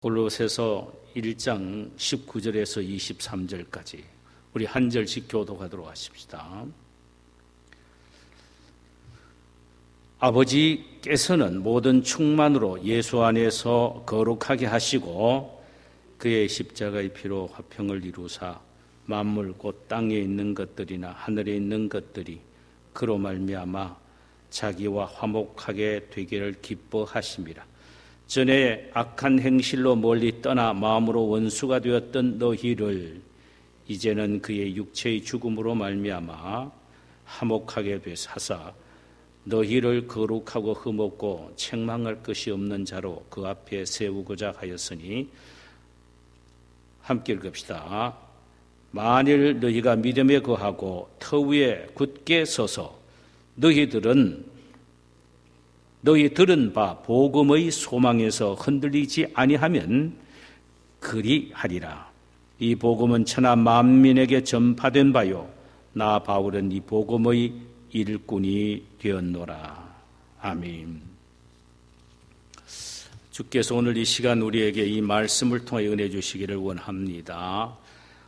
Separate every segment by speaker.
Speaker 1: 골로새서 1장 19절에서 23절까지 우리 한 절씩 교독하도록 하십시다. 아버지께서는 모든 충만으로 예수 안에서 거룩하게 하시고 그의 십자가의 피로 화평을 이루사 만물 곧 땅에 있는 것들이나 하늘에 있는 것들이 그로 말미암아 자기와 화목하게 되기를 기뻐하심이라. 전에 악한 행실로 멀리 떠나 마음으로 원수가 되었던 너희를 이제는 그의 육체의 죽음으로 말미암아 화목하게 되사사 너희를 거룩하고 흠없고 책망할 것이 없는 자로 그 앞에 세우고자 하였으니 함께 읽읍시다. 만일 너희가 믿음에 거하고 터 위에 굳게 서서 너희 들은 바 복음의 소망에서 흔들리지 아니하면 그리하리라. 이 복음은 천하 만민에게 전파된 바요 나 바울은 이 복음의 일꾼이 되었노라. 아멘. 주께서 오늘 이 시간 우리에게 이 말씀을 통해 은혜 주시기를 원합니다.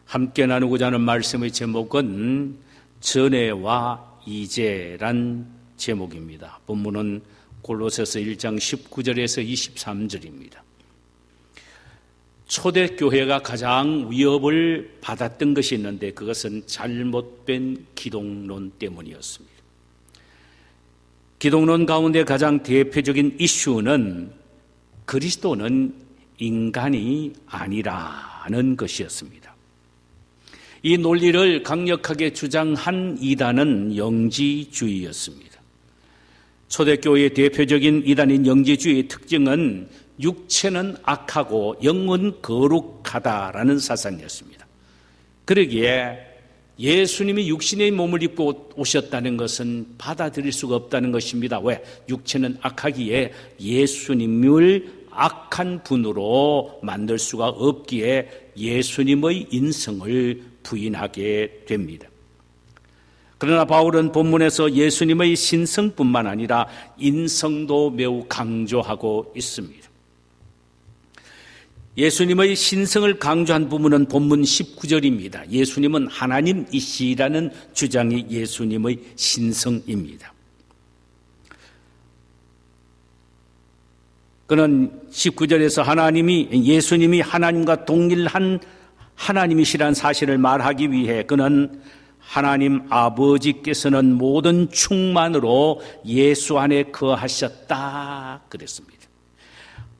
Speaker 1: 함께 나누고자 하는 말씀의 제목은 전에와 이제란 제목입니다. 본문은 골로새서 1장 19절에서 23절입니다. 초대교회가 가장 위협을 받았던 것이 있는데 그것은 잘못된 기독론 때문이었습니다. 기독론 가운데 가장 대표적인 이슈는 그리스도는 인간이 아니라는 것이었습니다. 이 논리를 강력하게 주장한 이단은 영지주의였습니다. 초대교회의 대표적인 이단인 영지주의의 특징은 육체는 악하고 영은 거룩하다라는 사상이었습니다. 그러기에 예수님이 육신의 몸을 입고 오셨다는 것은 받아들일 수가 없다는 것입니다. 왜? 육체는 악하기에 예수님을 악한 분으로 만들 수가 없기에 예수님의 인성을 부인하게 됩니다. 그러나 바울은 본문에서 예수님의 신성뿐만 아니라 인성도 매우 강조하고 있습니다. 예수님의 신성을 강조한 부분은 본문 19절입니다. 예수님은 하나님이시라는 주장이 예수님의 신성입니다. 그는 19절에서 예수님이 하나님과 동일한 하나님이시라는 사실을 말하기 위해 그는 하나님 아버지께서는 모든 충만으로 예수 안에 거하셨다 그랬습니다.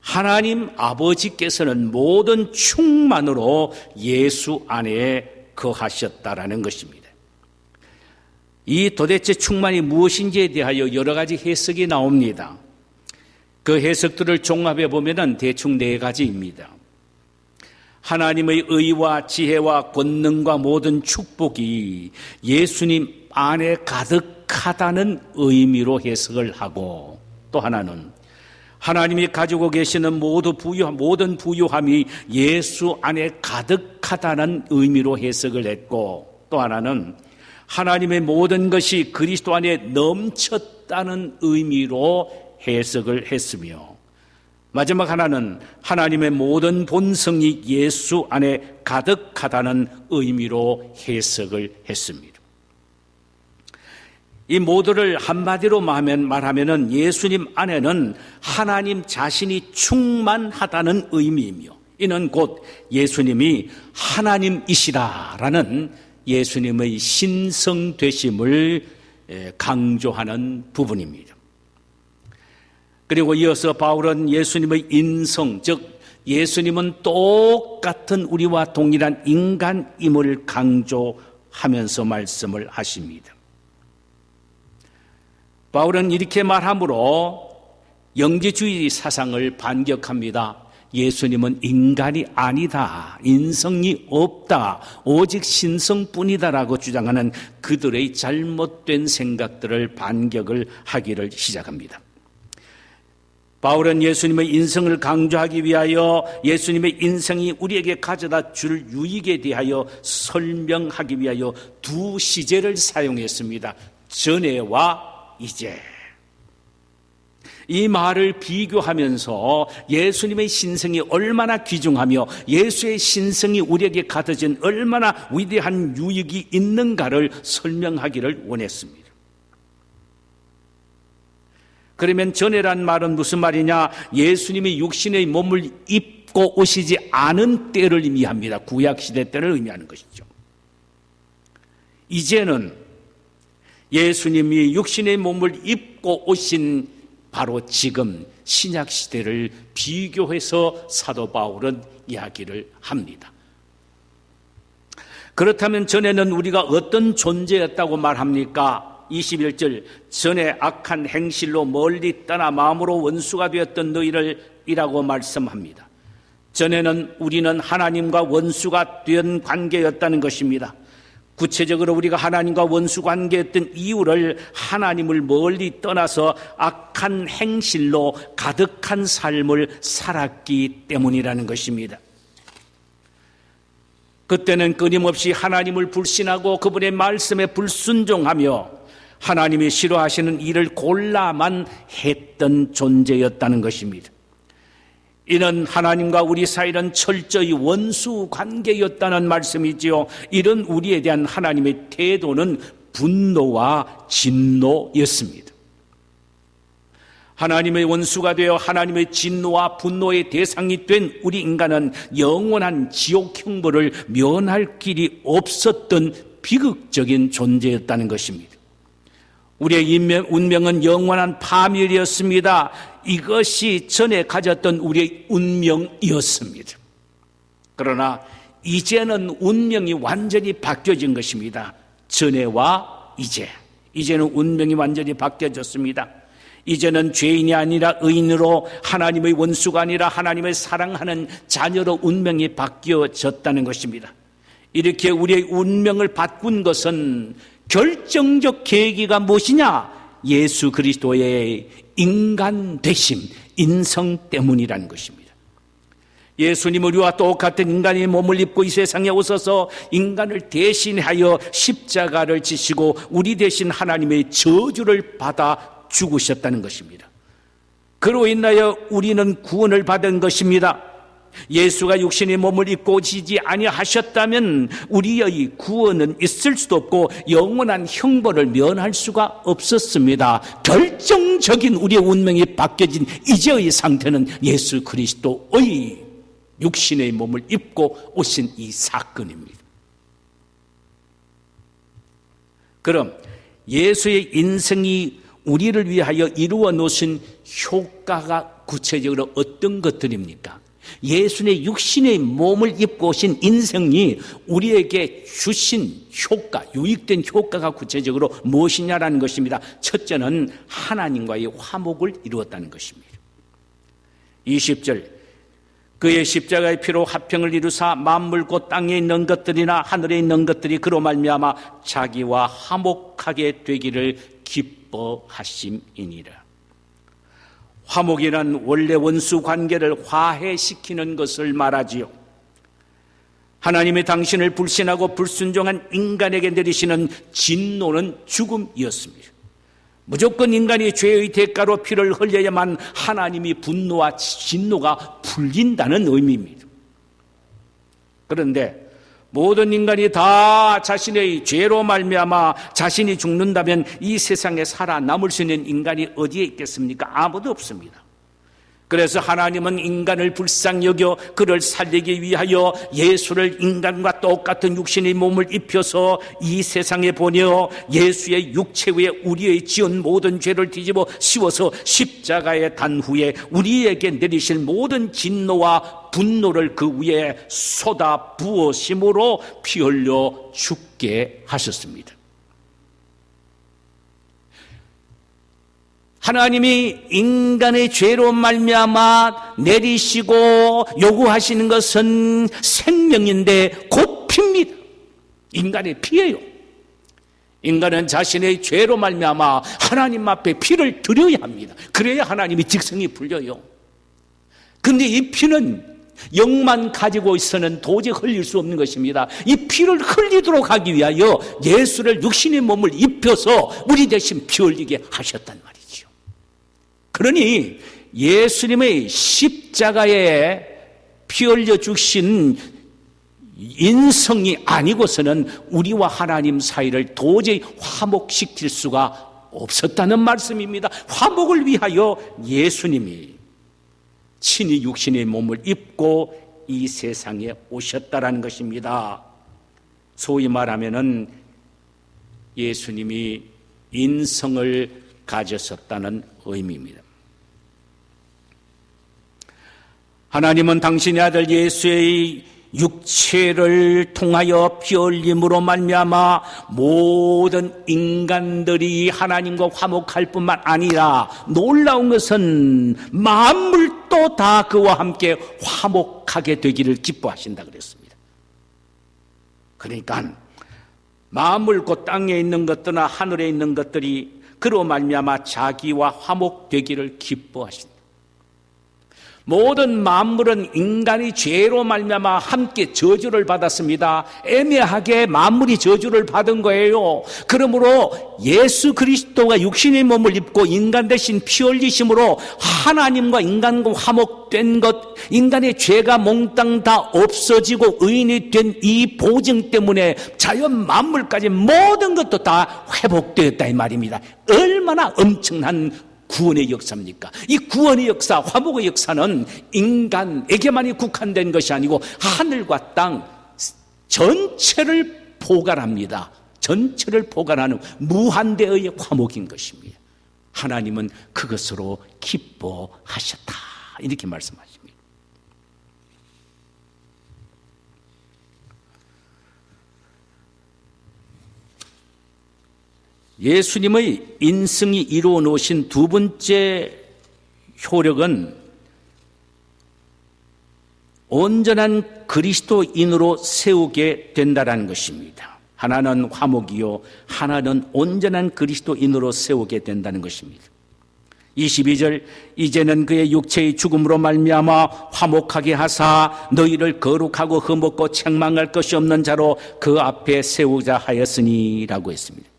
Speaker 1: 하나님 아버지께서는 모든 충만으로 예수 안에 거하셨다라는 것입니다. 이 도대체 충만이 무엇인지에 대하여 여러 가지 해석이 나옵니다. 그 해석들을 종합해 보면 대충 4가지입니다. 하나님의 의와 지혜와 권능과 모든 축복이 예수님 안에 가득하다는 의미로 해석을 하고, 또 하나는 하나님이 가지고 계시는 모든 부유함이 예수 안에 가득하다는 의미로 해석을 했고, 또 하나는 하나님의 모든 것이 그리스도 안에 넘쳤다는 의미로 해석을 했으며, 마지막 하나는 하나님의 모든 본성이 예수 안에 가득하다는 의미로 해석을 했습니다. 이 모두를 한마디로 말하면 예수님 안에는 하나님 자신이 충만하다는 의미이며, 이는 곧 예수님이 하나님이시라라는 예수님의 신성되심을 강조하는 부분입니다. 그리고 이어서 바울은 예수님의 인성, 즉 예수님은 똑같은 우리와 동일한 인간임을 강조하면서 말씀을 하십니다. 바울은 이렇게 말하므로 영지주의 사상을 반격합니다. 예수님은 인간이 아니다, 인성이 없다, 오직 신성뿐이다라고 주장하는 그들의 잘못된 생각들을 반격을 하기를 시작합니다. 바울은 예수님의 인성을 강조하기 위하여 예수님의 인성이 우리에게 가져다 줄 유익에 대하여 설명하기 위하여 2 시제를 사용했습니다. 전에와 이제. 이 말을 비교하면서 예수님의 신성이 얼마나 귀중하며 예수의 신성이 우리에게 가져진 얼마나 위대한 유익이 있는가를 설명하기를 원했습니다. 그러면 전에란 말은 무슨 말이냐? 예수님이 육신의 몸을 입고 오시지 않은 때를 의미합니다. 구약시대 때를 의미하는 것이죠. 이제는 예수님이 육신의 몸을 입고 오신 바로 지금 신약시대를 비교해서 사도 바울은 이야기를 합니다. 그렇다면 전에는 우리가 어떤 존재였다고 말합니까? 21절, 전에 악한 행실로 멀리 떠나 마음으로 원수가 되었던 너희를이라고 말씀합니다. 전에는 우리는 하나님과 원수가 된 관계였다는 것입니다. 구체적으로 우리가 하나님과 원수 관계였던 이유를 하나님을 멀리 떠나서 악한 행실로 가득한 삶을 살았기 때문이라는 것입니다. 그때는 끊임없이 하나님을 불신하고 그분의 말씀에 불순종하며 하나님이 싫어하시는 일을 골라만 했던 존재였다는 것입니다. 이는 하나님과 우리 사이는 철저히 원수 관계였다는 말씀이지요. 이런 우리에 대한 하나님의 태도는 분노와 진노였습니다. 하나님의 원수가 되어 하나님의 진노와 분노의 대상이 된 우리 인간은 영원한 지옥 형벌을 면할 길이 없었던 비극적인 존재였다는 것입니다. 우리의 운명은 영원한 파멸이었습니다. 이것이 전에 가졌던 우리의 운명이었습니다. 그러나 이제는 운명이 완전히 바뀌어진 것입니다. 전에와 이제는 운명이 완전히 바뀌어졌습니다. 이제는 죄인이 아니라 의인으로 하나님의 원수가 아니라 하나님을 사랑하는 자녀로 운명이 바뀌어졌다는 것입니다. 이렇게 우리의 운명을 바꾼 것은 결정적 계기가 무엇이냐? 예수 그리스도의 인간 되심, 인성 때문이라는 것입니다. 예수님 우리와 똑같은 인간의 몸을 입고 이 세상에 오셔서 인간을 대신하여 십자가를 지시고 우리 대신 하나님의 저주를 받아 죽으셨다는 것입니다. 그로 인하여 우리는 구원을 받은 것입니다. 예수가 육신의 몸을 입고 오시지 아니하셨다면 우리의 구원은 있을 수도 없고 영원한 형벌을 면할 수가 없었습니다. 결정적인 우리의 운명이 바뀌어진 이제의 상태는 예수 그리스도의 육신의 몸을 입고 오신 이 사건입니다. 그럼 예수의 인생이 우리를 위하여 이루어 놓으신 효과가 구체적으로 어떤 것들입니까? 예수의 육신의 몸을 입고 오신 인생이 우리에게 주신 효과, 유익된 효과가 구체적으로 무엇이냐라는 것입니다. 첫째는 하나님과의 화목을 이루었다는 것입니다. 20절, 그의 십자가의 피로 화평을 이루사 만물 곧 땅에 있는 것들이나 하늘에 있는 것들이 그로 말미암아 자기와 화목하게 되기를 기뻐하심이니라. 화목이란 원래 원수 관계를 화해시키는 것을 말하지요. 하나님이 당신을 불신하고 불순종한 인간에게 내리시는 진노는 죽음이었습니다. 무조건 인간이 죄의 대가로 피를 흘려야만 하나님이 분노와 진노가 풀린다는 의미입니다. 그런데 모든 인간이 다 자신의 죄로 말미암아 자신이 죽는다면 이 세상에 살아남을 수 있는 인간이 어디에 있겠습니까? 아무도 없습니다. 그래서 하나님은 인간을 불쌍히 여겨 그를 살리기 위하여 예수를 인간과 똑같은 육신의 몸을 입혀서 이 세상에 보내어 예수의 육체 위에 우리의 지은 모든 죄를 뒤집어 씌워서 십자가에 단 후에 우리에게 내리실 모든 진노와 분노를 그 위에 쏟아 부으심으로 피 흘려 죽게 하셨습니다. 하나님이 인간의 죄로 말미암아 내리시고 요구하시는 것은 생명인데 곧 피입니다. 인간의 피예요. 인간은 자신의 죄로 말미암아 하나님 앞에 피를 드려야 합니다. 그래야 하나님이 직성이 풀려요. 그런데 이 피는 영만 가지고 있어는 도저히 흘릴 수 없는 것입니다. 이 피를 흘리도록 하기 위하여 예수를 육신의 몸을 입혀서 우리 대신 피 흘리게 하셨단 말이죠. 그러니 예수님의 십자가에 피 흘려 주신 인성이 아니고서는 우리와 하나님 사이를 도저히 화목시킬 수가 없었다는 말씀입니다. 화목을 위하여 예수님이 친히 육신의 몸을 입고 이 세상에 오셨다라는 것입니다. 소위 말하면은 예수님이 인성을 가졌었다는 의미입니다. 하나님은 당신의 아들 예수의 육체를 통하여 피 흘림으로 말미암아 모든 인간들이 하나님과 화목할 뿐만 아니라 놀라운 것은 만물도 다 그와 함께 화목하게 되기를 기뻐하신다 그랬습니다. 그러니까 만물 곧 땅에 있는 것들이나 하늘에 있는 것들이 그로 말미암아 자기와 화목되기를 기뻐하신다. 모든 만물은 인간이 죄로 말미암아 함께 저주를 받았습니다. 애매하게 만물이 저주를 받은 거예요. 그러므로 예수 그리스도가 육신의 몸을 입고 인간 대신 피 흘리심으로 하나님과 인간과 화목된 것, 인간의 죄가 몽땅 다 없어지고 의인이 된 이 보증 때문에 자연 만물까지 모든 것도 다 회복되었다 이 말입니다. 얼마나 엄청난 구원의 역사입니까? 이 구원의 역사, 화목의 역사는 인간에게만이 국한된 것이 아니고 하늘과 땅 전체를 포괄합니다. 전체를 포괄하는 무한대의 화목인 것입니다. 하나님은 그것으로 기뻐하셨다 이렇게 말씀하십니다. 예수님의 인승이 이루어 놓으신 두 번째 효력은 온전한 그리스도인으로 세우게 된다는 것입니다. 하나는 화목이요 하나는 온전한 그리스도인으로 세우게 된다는 것입니다. 22절 이제는 그의 육체의 죽음으로 말미암아 화목하게 하사 너희를 거룩하고 흠없고 책망할 것이 없는 자로 그 앞에 세우자 하였으니 라고 했습니다.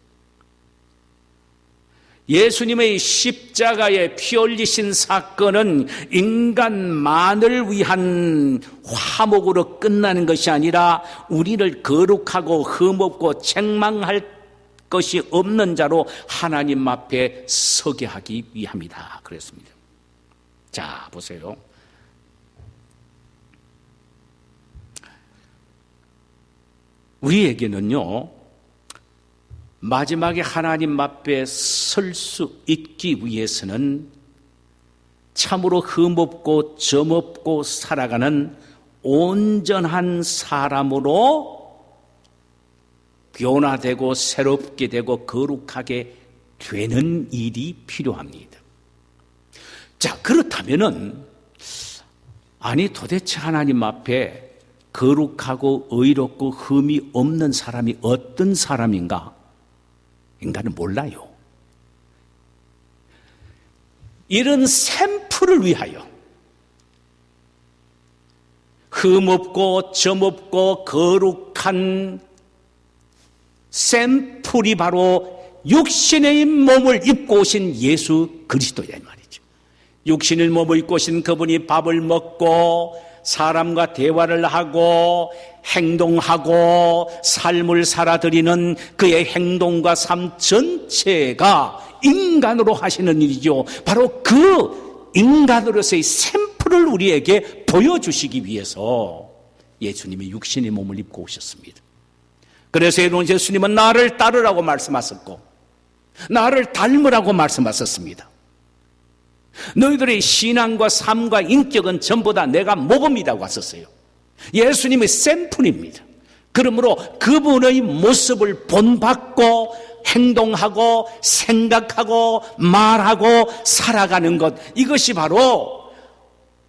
Speaker 1: 예수님의 십자가에 피 흘리신 사건은 인간만을 위한 화목으로 끝나는 것이 아니라 우리를 거룩하고 흠없고 책망할 것이 없는 자로 하나님 앞에 서게 하기 위함이다 그랬습니다. 자, 보세요. 우리에게는요 마지막에 하나님 앞에 설 수 있기 위해서는 참으로 흠없고 점없고 살아가는 온전한 사람으로 변화되고 새롭게 되고 거룩하게 되는 일이 필요합니다. 자, 그렇다면은 아니 도대체 하나님 앞에 거룩하고 의롭고 흠이 없는 사람이 어떤 사람인가? 인간은 몰라요. 이런 샘플을 위하여 흠없고 점없고 거룩한 샘플이 바로 육신의 몸을 입고 오신 예수 그리스도야 이 말이죠. 육신의 몸을 입고 오신 그분이 밥을 먹고 사람과 대화를 하고 행동하고 삶을 살아드리는 그의 행동과 삶 전체가 인간으로 하시는 일이죠. 바로 그 인간으로서의 샘플을 우리에게 보여주시기 위해서 예수님이 육신의 몸을 입고 오셨습니다. 그래서 예수님은 나를 따르라고 말씀하셨고 나를 닮으라고 말씀하셨습니다. 너희들의 신앙과 삶과 인격은 전부 다 내가 모범이라고 하셨어요. 예수님의 샘플입니다. 그러므로 그분의 모습을 본받고 행동하고 생각하고 말하고 살아가는 것, 이것이 바로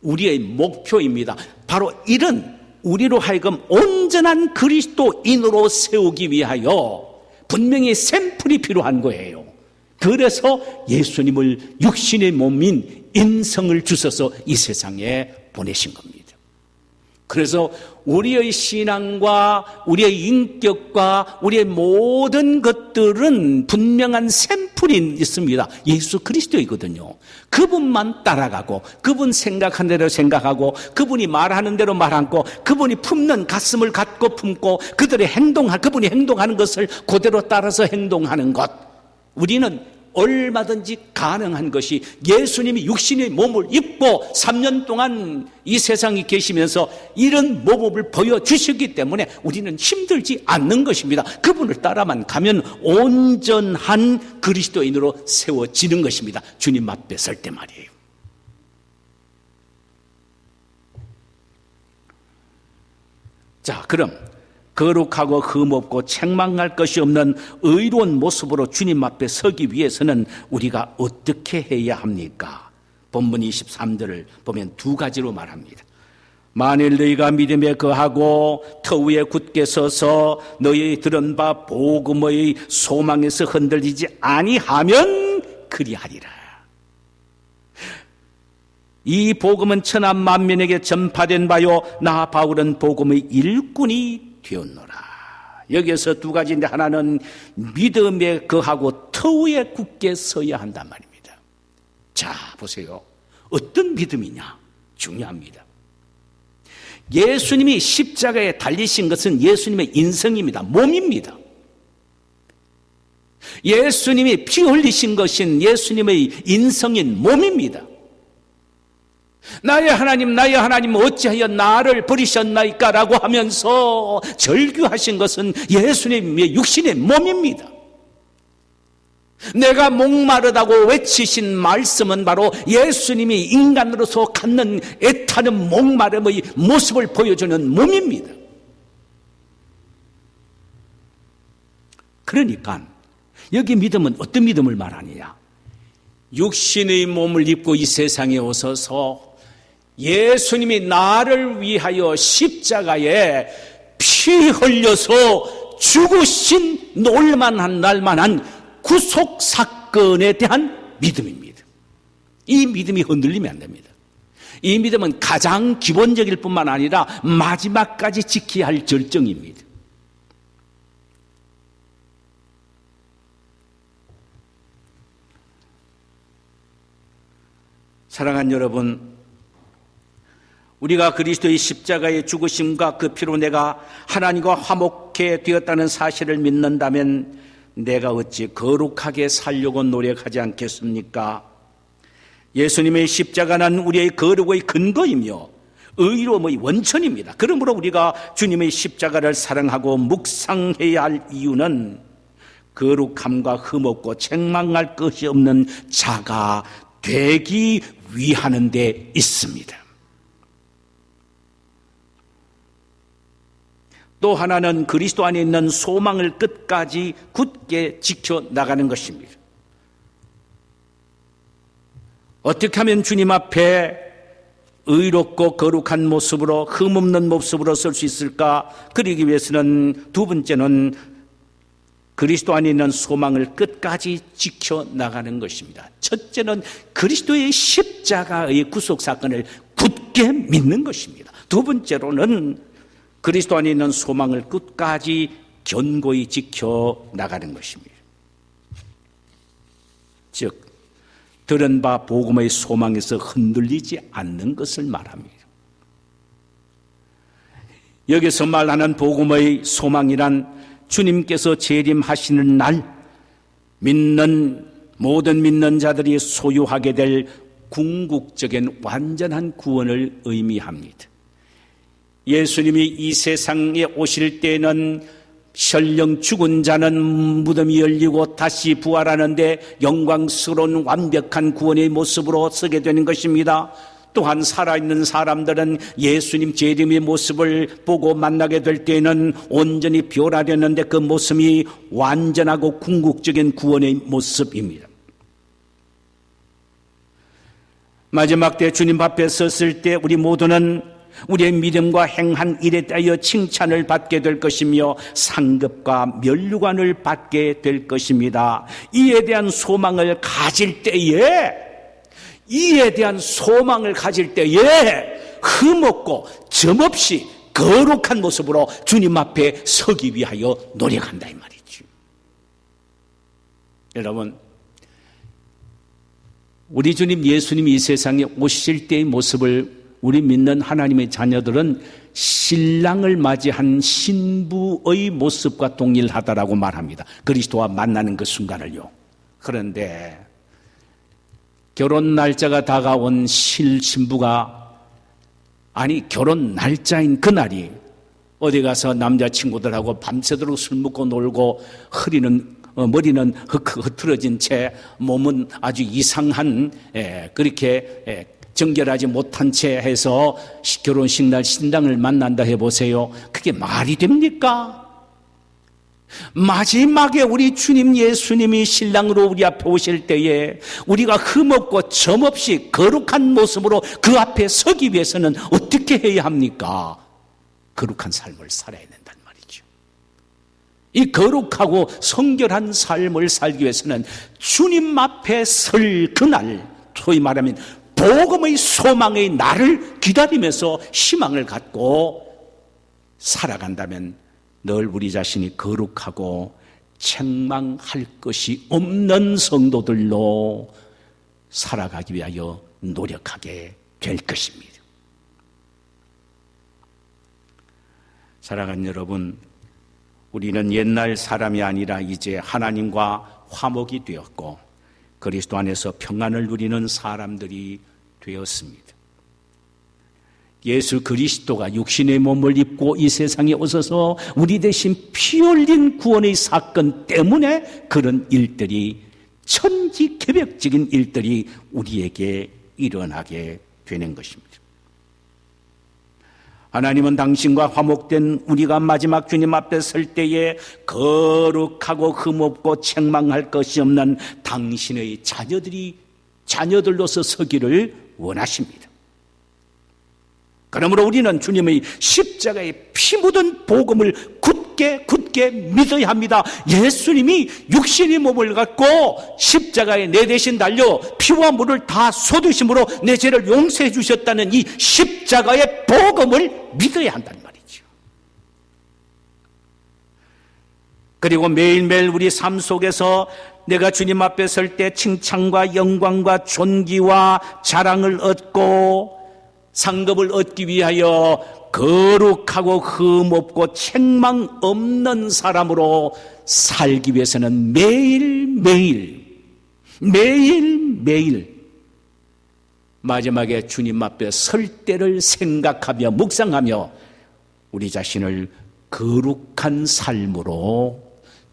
Speaker 1: 우리의 목표입니다. 바로 이런 우리로 하여금 온전한 그리스도인으로 세우기 위하여 분명히 샘플이 필요한 거예요. 그래서 예수님을 육신의 몸인 인성을 주셔서 이 세상에 보내신 겁니다. 그래서 우리의 신앙과 우리의 인격과 우리의 모든 것들은 분명한 샘플이 있습니다. 예수 그리스도이거든요. 그분만 따라가고, 그분 생각한 대로 생각하고, 그분이 말하는 대로 말하고, 그분이 품는 가슴을 갖고 품고, 그분이 행동하는 것을 그대로 따라서 행동하는 것. 우리는 얼마든지 가능한 것이, 예수님이 육신의 몸을 입고 3년 동안 이 세상에 계시면서 이런 모범을 보여주셨기 때문에 우리는 힘들지 않는 것입니다. 그분을 따라만 가면 온전한 그리스도인으로 세워지는 것입니다. 주님 앞에 설 때 말이에요. 자, 그럼 거룩하고 흠없고 책망할 것이 없는 의로운 모습으로 주님 앞에 서기 위해서는 우리가 어떻게 해야 합니까? 본문 23절을 보면 두 가지로 말합니다. 만일 너희가 믿음에 거하고 터 위에 굳게 서서 너희 들은 바 복음의 소망에서 흔들리지 아니하면 그리하리라. 이 복음은 천하 만민에게 전파된 바요 나 바울은 복음의 일꾼이 되었노라. 여기에서 두 가지인데, 하나는 믿음에 거하고 터 위에 굳게 서야 한단 말입니다. 자, 보세요. 어떤 믿음이냐? 중요합니다. 예수님이 십자가에 달리신 것은 예수님의 인성입니다. 몸입니다. 예수님이 피 흘리신 것은 예수님의 인성인 몸입니다. 나의 하나님 어찌하여 나를 버리셨나이까 라고 하면서 절규하신 것은 예수님의 육신의 몸입니다. 내가 목마르다고 외치신 말씀은 바로 예수님이 인간으로서 갖는 애타는 목마름의 모습을 보여주는 몸입니다. 그러니까 여기 믿음은 어떤 믿음을 말하느냐? 육신의 몸을 입고 이 세상에 오셔서 예수님이 나를 위하여 십자가에 피 흘려서 죽으신 놀만한 날만한 구속 사건에 대한 믿음입니다. 이 믿음이 흔들리면 안 됩니다. 이 믿음은 가장 기본적일 뿐만 아니라 마지막까지 지켜야 할 절정입니다. 사랑하는 여러분, 우리가 그리스도의 십자가의 죽으심과 그 피로 내가 하나님과 화목해 되었다는 사실을 믿는다면 내가 어찌 거룩하게 살려고 노력하지 않겠습니까? 예수님의 십자가는 우리의 거룩의 근거이며 의로움의 원천입니다. 그러므로 우리가 주님의 십자가를 사랑하고 묵상해야 할 이유는 거룩함과 흠없고 책망할 것이 없는 자가 되기 위하는 데 있습니다. 또 하나는 그리스도 안에 있는 소망을 끝까지 굳게 지켜나가는 것입니다. 어떻게 하면 주님 앞에 의롭고 거룩한 모습으로, 흠없는 모습으로 설 수 있을까? 그러기 위해서는 두 번째는 그리스도 안에 있는 소망을 끝까지 지켜나가는 것입니다. 첫째는 그리스도의 십자가의 구속사건을 굳게 믿는 것입니다. 두 번째로는 그리스도 안에 있는 소망을 끝까지 견고히 지켜나가는 것입니다. 즉, 들은 바 복음의 소망에서 흔들리지 않는 것을 말합니다. 여기서 말하는 복음의 소망이란 주님께서 재림하시는 날 모든 믿는 자들이 소유하게 될 궁극적인 완전한 구원을 의미합니다. 예수님이 이 세상에 오실 때는 설령 죽은 자는 무덤이 열리고 다시 부활하는데 영광스러운 완벽한 구원의 모습으로 서게 되는 것입니다. 또한 살아있는 사람들은 예수님 재림의 모습을 보고 만나게 될 때는 온전히 변화되는데 그 모습이 완전하고 궁극적인 구원의 모습입니다. 마지막 때 주님 앞에 섰을 때 우리 모두는 우리의 믿음과 행한 일에 대하여 칭찬을 받게 될 것이며 상급과 면류관을 받게 될 것입니다. 이에 대한 소망을 가질 때에 흠없고 점없이 거룩한 모습으로 주님 앞에 서기 위하여 노력한다 이 말이죠. 여러분, 우리 주님 예수님이 이 세상에 오실 때의 모습을 우리 믿는 하나님의 자녀들은 신랑을 맞이한 신부의 모습과 동일하다라고 말합니다. 그리스도와 만나는 그 순간을요. 그런데 결혼 날짜가 다가온 신부가, 아니 결혼 날짜인 그날이 어디 가서 남자친구들하고 밤새도록 술 먹고 놀고 머리는 흐트러진 채 몸은 아주 이상한 그렇게 정결하지 못한 채 해서 결혼식 날 신랑을 만난다 해보세요. 그게 말이 됩니까? 마지막에 우리 주님 예수님이 신랑으로 우리 앞에 오실 때에 우리가 흠없고 점없이 거룩한 모습으로 그 앞에 서기 위해서는 어떻게 해야 합니까? 거룩한 삶을 살아야 된단 말이죠. 이 거룩하고 성결한 삶을 살기 위해서는 주님 앞에 설 그날, 소위 말하면 복음의 소망의 날을 기다리면서 희망을 갖고 살아간다면 늘 우리 자신이 거룩하고 책망할 것이 없는 성도들로 살아가기 위하여 노력하게 될 것입니다. 사랑하는 여러분, 우리는 옛날 사람이 아니라 이제 하나님과 화목이 되었고 그리스도 안에서 평안을 누리는 사람들이 되었습니다. 예수 그리스도가 육신의 몸을 입고 이 세상에 오셔서 우리 대신 피 흘린 구원의 사건 때문에 그런 일들이, 천지개벽적인 일들이 우리에게 일어나게 되는 것입니다. 하나님은 당신과 화목된 우리가 마지막 주님 앞에 설 때에 거룩하고 흠없고 책망할 것이 없는 당신의 자녀들로서 서기를 원하십니다. 그러므로 우리는 주님의 십자가의 피 묻은 복음을 굳게 믿어야 합니다. 예수님이 육신의 몸을 갖고 십자가에 내 대신 달려 피와 물을 다 쏟으심으로 내 죄를 용서해 주셨다는 이 십자가의 복음을 믿어야 한단 말이죠. 그리고 매일매일 우리 삶 속에서 내가 주님 앞에 설 때 칭찬과 영광과 존귀와 자랑을 얻고 상급을 얻기 위하여 거룩하고 흠없고 책망 없는 사람으로 살기 위해서는 매일매일 마지막에 주님 앞에 설 때를 생각하며 묵상하며 우리 자신을 거룩한 삶으로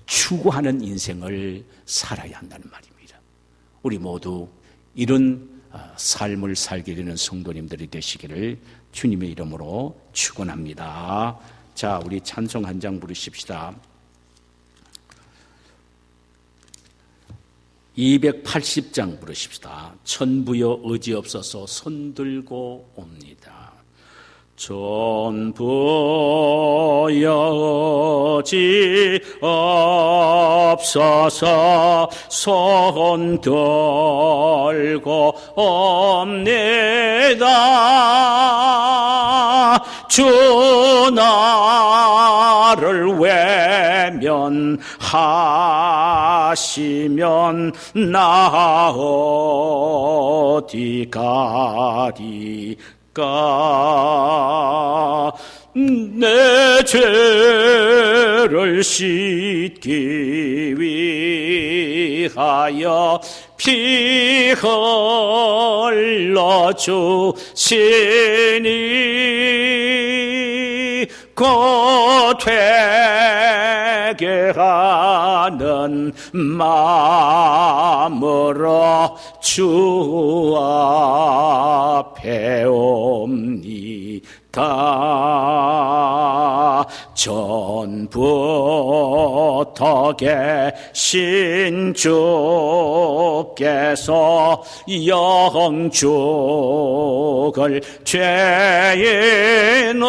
Speaker 1: 추구하는 인생을 살아야 한다는 말입니다. 우리 모두 이런 삶을 살게 되는 성도님들이 되시기를 주님의 이름으로 축원합니다. 자, 우리 찬송 한 장 부르십시다. 280장 부르십시다. 천부여 의지없어서 손들고 옵니다. 천부여 의지없어서 손들고 옵니다. 주 나를 외면하시면 나 어디 가리까. 내 죄를 씻기 위하여 피 흘러 주시니 곧 회개하는 마음으로 주 앞에 옵니다. 전부터 계신 주께서 영죽을 죄인을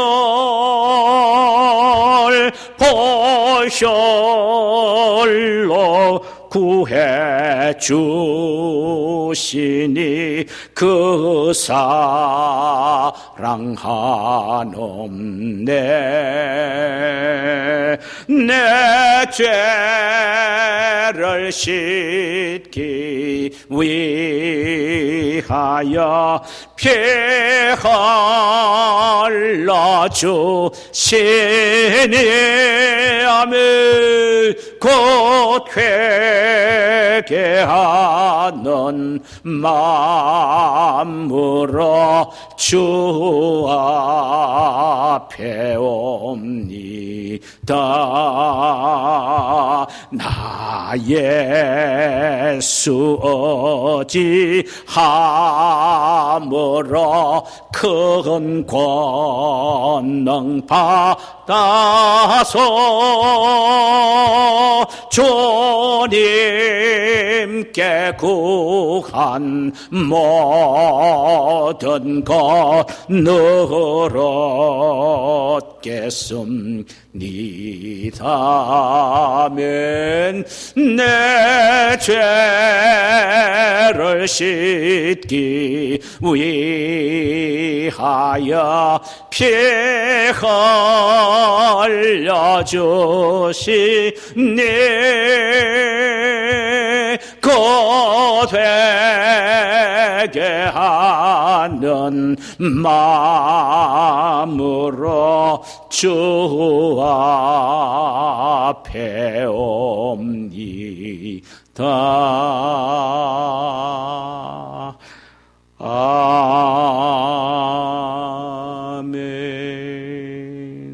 Speaker 1: 보혈로 구해 주시니 그 사랑 사랑하옵네. 내 죄를 씻기 위하여 피 흘러 주시니 아멘. 곧 회개하는 마음으로 주 앞에 옵니다. 나 예수 의지함으로 큰 권능 받아서 주님께 구한 모든 것 늘 얻겠습니다. 아멘. 내 죄를 씻기 위하여 피 흘려 주시니 곧 회개하는 마음으로 주 앞에 옵니다.